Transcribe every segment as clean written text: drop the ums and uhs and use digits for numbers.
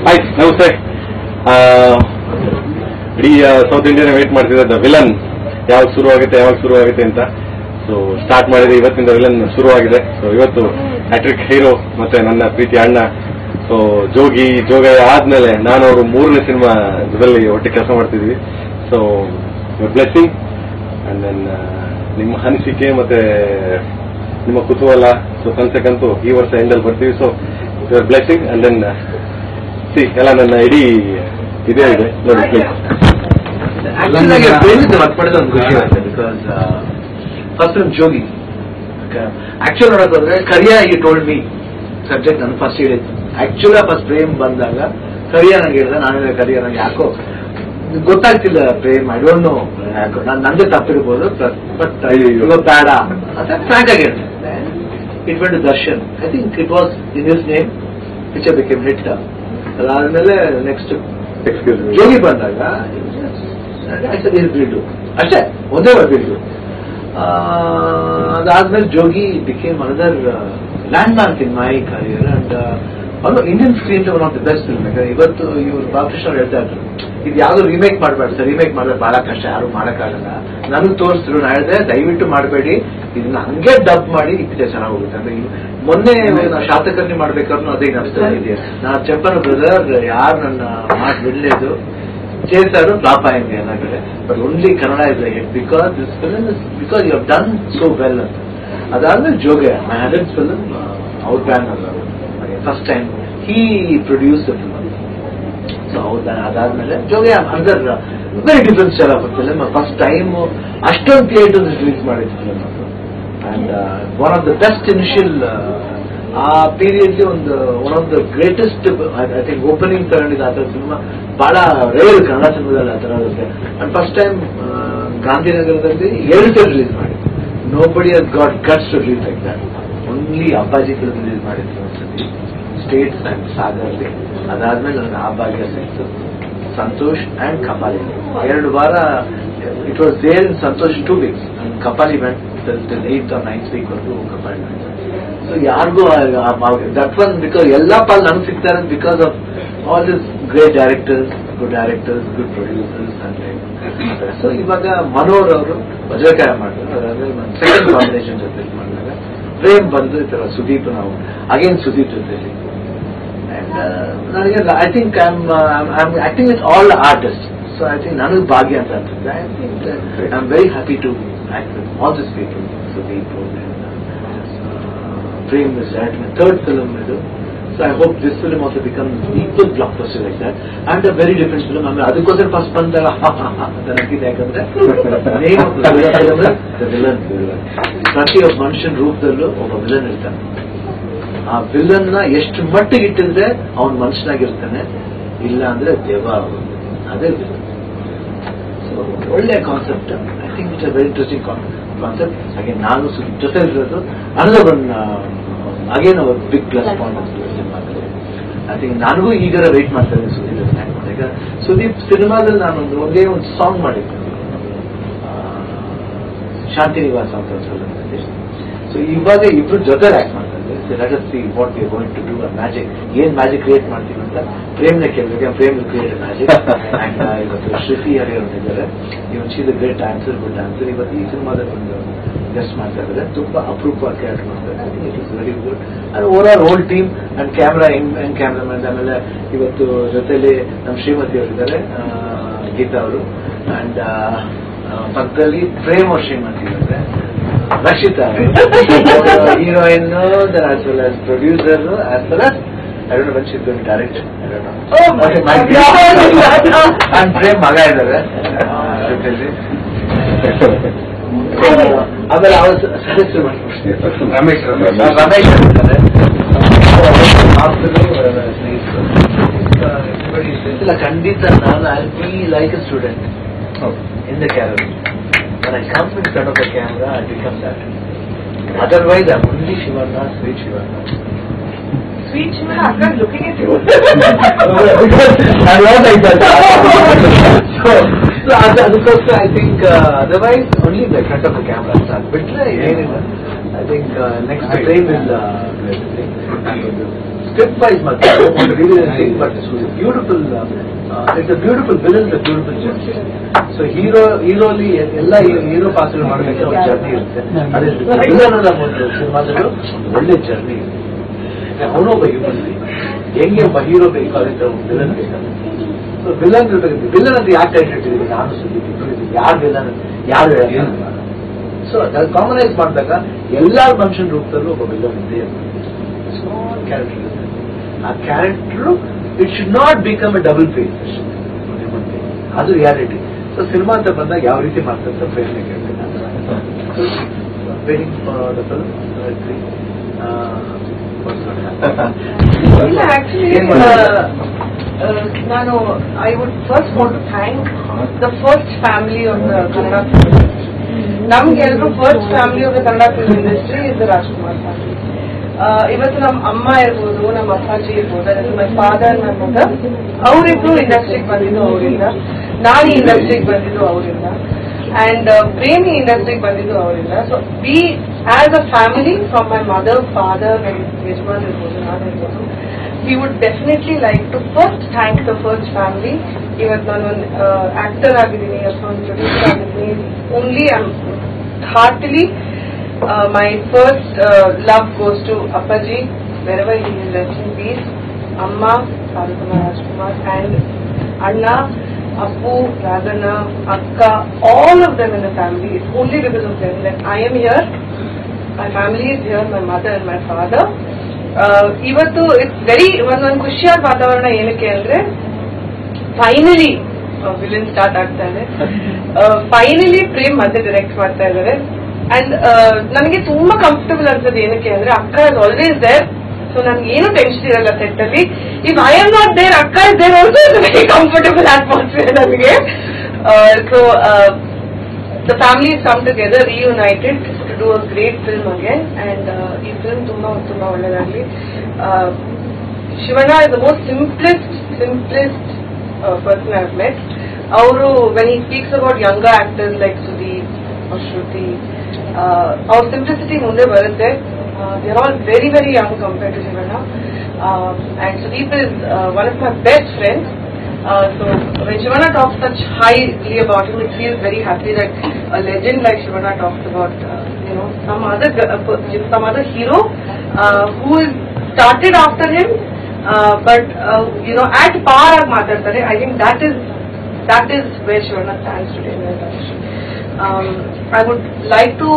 Hi ನಮಸ್ತೆ. ಇಡೀ south ಇಂಡಿಯಾನ wait ಮಾಡ್ತಿದ್ದ ದ ವಿಲನ್ ಯಾವಾಗ ಶುರುವಾಗುತ್ತೆ ಅಂತ. ಸೊ ಸ್ಟಾರ್ಟ್ ಮಾಡಿದ್ರೆ ಇವತ್ತಿಂದ ವಿಲನ್ ಶುರುವಾಗಿದೆ. ಸೊ ಇವತ್ತು ಹ್ಯಾಟ್ರಿಕ್ ಹೀರೋ ಮತ್ತೆ ನನ್ನ ಪ್ರೀತಿ ಅಣ್ಣ ಸೊ ಜೋಗಯ್ಯ ಆದ್ಮೇಲೆ ನಾನು ಅವರು 3ನೇ ಸಿನಿಮಾದಲ್ಲಿ ಒಟ್ಟಿಗೆ ಕೆಲಸ ಮಾಡ್ತಿದ್ವಿ. ಸೊ ಬ್ಲೆಸ್ಸಿಂಗ್ ಅಂಡ್ ದೆನ್ ನಿಮ್ಮ ಅನಿಸಿಕೆ ಮತ್ತೆ ನಿಮ್ಮ ಕುತೂಹಲ. ಸೊ ಕನ್ಸಕ್ಕಂತೂ ಈ ವರ್ಷ ಎಂಡಲ್ಲಿ ಬರ್ತೀವಿ. So your blessing and then ಎಲ್ಲ ನನ್ನ ಇಡೀ ಇದೇ ಇದೆ ನೋಡಿ please. Because first time Jogi actual ನೋಡೋದಾದ್ರೆ ಕರಿಯಾ ಈ ಟೋಲ್ಡ್ ಮೀ ಸಬ್ಜೆಕ್ಟ್ ನಾನು ಫಸ್ಟ್ ಹೇಳಿದ್ದು. ಆಕ್ಚುಲಿ ಫಸ್ಟ್ ಪ್ರೇಮ್ ಬಂದಾಗ ಕರಿಯಾ ನಂಗೆ ಹೇಳಿದೆ. ನಾನು ಕರಿಯಾ ನಂಗೆ ಯಾಕೋ ಗೊತ್ತಾಗ್ತಿಲ್ಲ ಪ್ರೇಮ್. ಐ ಡೋಂಟ್ ನೋ ಯಾಕೋ ನಂದೇ ತಪ್ಪಿರ್ಬೋದು, ಬಟ್ ಇವಾಗ ಬೇಡ ಅಂತ ಫ್ರಾಂಕ್ ಆಗಿ ಹೇಳ್ತೀನಿ. It went to Darshan. I think it was in his name picture became hit. ಅದಾದ್ಮೇಲೆ ನೆಕ್ಸ್ಟ್ ಜೋಗಿ ಬಂದಾಗ ಬಿಲ್ಡು ಅಷ್ಟೇ, ಒಂದೇ ಬಿಲ್ಡು. ಅದಾದ್ಮೇಲೆ Jogi became another landmark in my career. And Indian screen one of the best film. ಇವತ್ತು ಇವರು ಬಾಲಕೃಷ್ಣ ಅವ್ರು ಹೇಳ್ತಾ ಇದ್ರು, ಇದು ಯಾವ್ದು ರೀಮೇಕ್ ಮಾಡಬೇಡ ಸರ್, ರೀಮೇಕ್ ಮಾಡಿದ್ರೆ ಬಹಳ ಕಷ್ಟ, ಯಾರು ಮಾಡಕ್ಕಾಗಲ್ಲ. ನನಗೆ ತೋರಿಸಿದ್ರು, ನಾನು ಹೇಳಿದೆ ದಯವಿಟ್ಟು ಮಾಡಬೇಡಿ, ಇದನ್ನ ಹಂಗೆ ಡಬ್ ಮಾಡಿ ಈ ಪಿಕ್ಚರ್ ಚೆನ್ನಾಗಿ ಹೋಗುತ್ತೆ ಅಂದ್ರೆ. ಮೊನ್ನೆ ನಾವು ಶಾತಕರ್ಣಿ ಮಾಡ್ಬೇಕಾದ್ರೂ ಅದೇ ಅನಿಸ್ತಾ ಇದೆ. ನಾ ಚಪ್ಪನ ಬ್ರದರ್ ಯಾರು ನನ್ನ ಮಾತು ಬಿಡಲೇದು ಸೇರ್ತಾರು ಫ್ಲಾಪ್ ಆಗಿದೆ ಎಲ್ಲ ಕಡೆ, but only Kannada is hit because this film is because you have done so well ಅಂತ. ಅದಾದ್ಮೇಲೆ Jogi my 100th film out ban ಅಲ್ಲ, first time he produce film. So ಹೌದಾ, ಅದಾದ್ಮೇಲೆ ಜೋಗ ಅಂದರ್ very different style of film. First time ಅಷ್ಟೊಂದು theatre release ಮಾಡಿದ film ಅದು. And one of the best initial ಆ ಪೀರಿಯಡ್ ಒಂದು one of the greatest I think opening ತಗೊಂಡಿದ್ದ ಆ ಥರ ಸಿನಿಮಾ ಬಹಳ ರೇರ್ ಕನ್ನಡ ಸಿನಿಮಾದಲ್ಲಿ ಆ ಥರ ಆಗುತ್ತೆ. ಅಂಡ್ ಫಸ್ಟ್ ಟೈಮ್ ಗಾಂಧಿನಗರದಲ್ಲಿ 2 ಥಿಯೇಟರ್ ರಿಲೀಸ್ ಮಾಡಿದ್ದು. Nobody has got guts to release like that. Only Appaji film release ಮಾಡಿದ್ರು ಒಂದ್ಸತಿ ಸ್ಟೇಟ್ಸ್ ಅಂಡ್ ಸಾಗರ್ಲಿ. ಅದಾದ್ಮೇಲೆ ನನಗೆ ಆ ಭಾಗ್ಯ ಸಿಕ್ತು. ಸಂತೋಷ್ ಅಂಡ್ ಕಪಾಲಿ 2 ವಾರ it was there in Santosh 2 weeks and Kabali went till 8th or 9th week ವರೆಗೂ ಕಪಾಲಿ ವೆಂಟ್. ಸೊ ಯಾರಿಗೂ ದಟ್ ಒನ್ ಬಿಕಾಸ್ ಎಲ್ಲ ಪಾಲ್ ನನಗೆ ಸಿಗ್ತಾರೆ because of all this great directors, good producers and. So ಇವಾಗ ಮನೋಹರ್ ಅವರು ವಜ್ರಕಾಯ ಮಾಡಿದ್ರು. ಅದಾದ್ಮೇಲೆ ನಾನು ಸೆಕೆಂಡ್ ಕಾಂಬಿನೇಷನ್ ಜೊತೆ ಮಾಡಿದಾಗ ಪ್ರೇಮ್ ಬಂದು ಈ ತರ ಸುದೀಪ್, ನಾವು ಅಗೇನ್ ಸುದೀಪ್ ಜೊತೆಲಿ. ನನಗೆ I think I acting with all artist. So I think ನನಗೆ ಭಾಗ್ಯ ಅಂತ ಅನ್ಸುತ್ತೆ. I think I am very happy to act with all this people. Sudeep Prem is third film ಇದು. So I hope this film also becomes equal blockbuster like that and a very different film. ಆಮೇಲೆ ಅದಕ್ಕೋಸ್ಕರ first ಬಂದಾಗ ಅಂತ ನನಗಿದೆ. ಯಾಕಂದ್ರೆ name of the villain. ಪ್ರತಿಯೊಬ್ಬ ಮನುಷ್ಯನ ರೂಪದಲ್ಲೂ ಒಬ್ಬ ವಿಲನ್ ಇರ್ತಾನೆ. ಆ ವಿಲನ್ ನ ಎಷ್ಟು ಮಟ್ಟಿಗೆ ಇಟ್ಟಿದ್ರೆ ಅವನ್ ಮನುಷ್ಯನಾಗಿರ್ತಾನೆ, ಇಲ್ಲ ಅಂದ್ರೆ ದೇವ, ಅದೇ ವಿಲನ್. ಸೊ ಒಳ್ಳೆ concept. I think it's a very interesting concept. ಹಾಗೆ ನಾನು ಜೊತೆ ಇರೋದು another one again our big plus point ಸಿನಿಮಾದಲ್ಲಿ. ಐ ಥಿಂಕ್ ನನಗೂ ಈಗರ ವೇಟ್ ಮಾಡ್ತಾ ಇದ್ದೀನಿ ಸುದೀಪ್. ಸುದೀಪ್ ಸಿನಿಮಾದಲ್ಲಿ ನಾನು ಒಂದೇ ಒಂದು ಸಾಂಗ್ ಮಾಡಿದ್ದೆ, ಶಾಂತಿ ನಿವಾಸ ಅಂತ. ಸೊ ಇವಾಗ ಇಬ್ರು ಜೊತೆ ಆಕ್ಟ್ ಮಾಡ್ತಾ ಇದ್ದಾರೆ. Let us see what we are going to do a magic. ಏನ್ ಮ್ಯಾಜಿಕ್ ಕ್ರಿಯೇಟ್ ಮಾಡ್ತೀವಿ ಅಂತ ಪ್ರೇಮ್ನ ಕೇಳಿದ್ರೆ ಪ್ರೇಮ್ ಕ್ರಿಯೇಟ್ ಮ್ಯಾಜಿಕ್. ಅಂಡ್ ಇವತ್ತು ಶ್ರುತಿ ಹರಿಯವ್ರು ಇದ್ದಾರೆ. Even she is a great dancer, good dancer. ಇವತ್ತು ಈ ಸಿನಿಮಾದಲ್ಲಿ ಒಂದು ಗೆಸ್ಟ್ ಮಾಡ್ತಾ ಇದ್ದಾರೆ. ತುಂಬಾ ಅಪರೂಪ ಕ್ಯಾರೆಕ್ಟರ್ ಮಾಡ್ತಾ ಇದ್ದಾರೆ. It is very good. And over all whole team and camera and cameraman. ಆಮೇಲೆ ಇವತ್ತು ಜೊತೆಲಿ ನಮ್ಮ ಶ್ರೀಮತಿ ಅವರಿದ್ದಾರೆ, ಗೀತಾ ಅವರು. ಅಂಡ್ ಪಕ್ಕದಲ್ಲಿ ಪ್ರೇಮ್ ಅವ್ರ ಶ್ರೀಮತಿ ಇದ್ದಾರೆ, Rakshita heroine, then as well as producer, as well as I don't know when she's going to direct. I don't know. Oh my God! And Prem ಮಗ ಇದ್ದಾರೆ ಜೊತೆಲಿ. ಆಮೇಲೆ ಅವ್ರ ಸದಸ್ಯರು ರಮೇಶ್ ಇರ್ತಾರೆ. ಇಲ್ಲ ಖಂಡಿತ ನಾನು I be like a student in the career. When I come in front of the camera, I become that. Otherwise, I'm only Shivanna, sweet Shivanna. Sweet Shivanna, I'm not looking at you. Because I'm not like that. So ಅದಕ್ಕೋಸ್ಕರ I think otherwise only in the front of the camera. ಬಿಟ್ರೆ ಏನಿಲ್ಲ. I think next frame is script wise, but it's a beautiful villain, it's a beautiful journey. So hero ಎಲ್ಲ hero ಪಾತ್ರ ಮಾಡಬೇಕಾದ್ರೆ ಒಂದು journey ಇರುತ್ತೆ. ಅದೇ villain ಅನ್ನೋ ಒಂದು ಸಿನಿಮಾದಲ್ಲೂ ಒಳ್ಳೆ ಜರ್ನಿ ಇರುತ್ತೆ. ಅವನೊಬ್ಬ ಹ್ಯೂಮನ್ ಬೀಯಿಂಗ್, ಹೆಂಗೆ ಒಬ್ಬ ಹೀರೋ ಬೇಕು ಅದಕ್ಕೆ ವಿಲನ್ ಬೇಕಾಗುತ್ತೆ. ಸೊ ವಿಲನ್ ವಿಲನ್ ಅಂತ ಯಾಕೆ ಟೈಟಲ್ ಇಟ್ಟಿದ್ದೀವಿ, ನಾನು ಸುದ್ದಿ ಯಾರು ವಿಲನ್ ಯಾರು ಹೇಳಲ್ಲ. ಸೊ ಅದು ಕಾಮನೈಸ್ ಮಾಡಿದಾಗ ಎಲ್ಲಾ ಮನುಷ್ಯನ ರೂಪದಲ್ಲೂ ಒಬ್ಬ ವಿಲನ್ ಇದೆ. ಸ್ಮಾಲ್ ಕ್ಯಾರೆಕ್ಟರ್ ಇದೆ. ಆ character it should not become a double face, ಅದು ರಿಯಾಲಿಟಿ. ಸೊ ಸಿನಿಮಾ ಅಂತ ಬಂದಾಗ ಯಾವ ರೀತಿ ಮಾಡ್ತಾರೆ ಪ್ರಯತ್ನ ಕೇಳ್ತೀನಿ. Waiting for the film. ಇಲ್ಲ, ಆಕ್ಚುಲಿ ನಾನು I would first want to thank the first family of the Kannada film industry. ನಮ್ಗೆಲ್ರೂ first family of the Kannada film industry is the Rajkumar family. ಇವತ್ತು ನಮ್ಮ ಅಮ್ಮ ಇರ್ಬೋದು, ನಮ್ಮ ಅಪ್ಪಾಜಿ ಇರ್ಬೋದು, ಅದರಲ್ಲಿ ಮೈ ಫಾದರ್, ನನ್ನ ಮದರ್, ಅವರಿಬ್ರು ಇಂಡಸ್ಟ್ರಿಗೆ ಬಂದಿದ್ದು ಅವರಿಂದ, ನಾನು ಈ ಇಂಡಸ್ಟ್ರಿಗೆ ಬಂದಿದ್ದು ಅವರಿಂದ, ಅಂಡ್ ಪ್ರೇಮಿ ಇಂಡಸ್ಟ್ರಿಗೆ ಬಂದಿದ್ದು ಅವರಿಂದ. So we as a family, from my mother, father, ನನ್ನ ಯಜಮಾನ್ ಇರ್ಬೋದು, ನಾನಿರ್ಬೋದು, we would definitely like to first thank the first family. Even ನಾನು ಒಂದು ಆಕ್ಟರ್ ಆಗಿದ್ದೀನಿ ಅಥವಾ ಒಂದು ಪ್ರೊಡ್ಯೂಸರ್ ಆಗಿದ್ದೀನಿ, only I'm heartily my first love goes to Appaji, wherever he is, rest in peace. Amma, Saraswati Rajkumar, and Anna, Appu, Radhana, Akka, all of them in the family. It's only because of them that I am here. My family is here, my mother and my father. ಇವತ್ತು it's very ಒಂದು ಖುಷಿಯಾದ ವಾತಾವರಣ. ಏನಕ್ಕೆ ಅಂದ್ರೆ finally villain start ಆಗ್ತಾ ಇದೆ, finally Prem ಮತ್ತೆ direct ಮಾಡ್ತಾ ಇದ್ದಾರೆ. ಅಂಡ್ ನನಗೆ ತುಂಬಾ ಕಂಫರ್ಟಬಲ್ ಅನ್ಸೋದು ಏನಕ್ಕೆ ಅಂದ್ರೆ ಅಕ್ಕ ಇಸ್ ಆಲ್ವೇಸ್ ದೇರ್. ಸೊ ನನ್ಗೆ ಏನು ಟೆನ್ಷನ್ ಇರಲ್ಲ ಸೆಟ್ ಅಲ್ಲಿ. If I am not there, ಅಕ್ಕ is there also. Is very comfortable atmosphere ನನಗೆ. So the family has come together, reunited to do a great film again, and this film tumba olledagli. Shivana is the most simplest person I've met. When he speaks about younger actors like Sudeep or Shruti, our simplicity munde barutte. They are all very very young compared to Shivana, and Sudeep is one of my best friends. So when Shivana talks such highly about him, it feels very happy that a legend like Shivana talks about some other hero who is started after him, but at par of matartare. I think that is where Shivana stands today. I would like to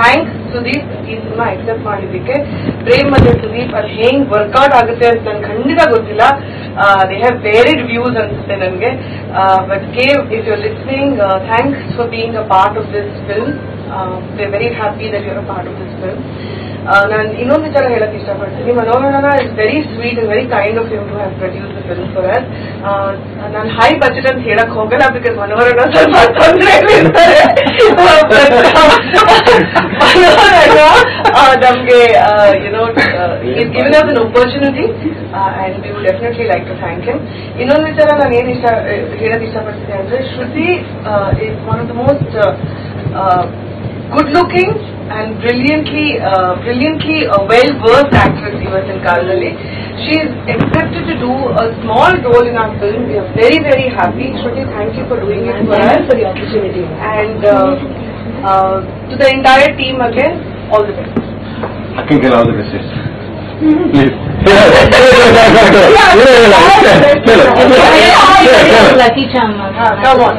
thank Sudeep ಈ cinema accept ಮಾಡಿದ್ದಕ್ಕೆ. ಪ್ರೇಮ್ ಮತ್ತೆ ಸುದೀಪ್ ಅದು ಹೆಂಗ್ workout ಆಗುತ್ತೆ ಅಂತ ನನ್ಗೆ ಖಂಡಿತ ಗೊತ್ತಿಲ್ಲ. ದೇ ಹ್ಯಾವ್ ವೇರಿಡ್ ವ್ಯೂಸ್ ಅನ್ಸುತ್ತೆ ನನಗೆ. But Kev, if you are listening, thanks for being a part of this film. They are very happy that you are a part of this film. ನಾನು ಇನ್ನೊಂದು ವಿಚಾರ ಹೇಳಕ್ ಇಷ್ಟಪಡ್ತೀನಿ. ಮನೋಹರನ is very sweet and very kind of him to have produce the film for us. ನಾನು high budget ಅಂತ ಹೇಳಕ್ ಹೋಗಲ್ಲ, ಬಿಕಾಸ್ ಮನೋಹರನ ಸ್ವಲ್ಪ ತೊಂದರೆ ಇರ್ತಾರೆ. ನಮ್ಗೆ he's given us an opportunity, and we would definitely like to thank him. ಇನ್ನೊಂದು ವಿಚಾರ ನಾನು ಏನ್ ಹೇಳಕ್ ಇಷ್ಟಪಡ್ತೀನಿ ಅಂದ್ರೆ, ಶ್ರುತಿ is one of the most good looking and brilliantly well-versed actress even in Kaladalli. She is accepted to do a small role in our film. We are very very happy. Shruti, thank you for doing it for us, for the opportunity, and to the entire team again, all the best. I can get all the best. Please. Lucky charm. Come on.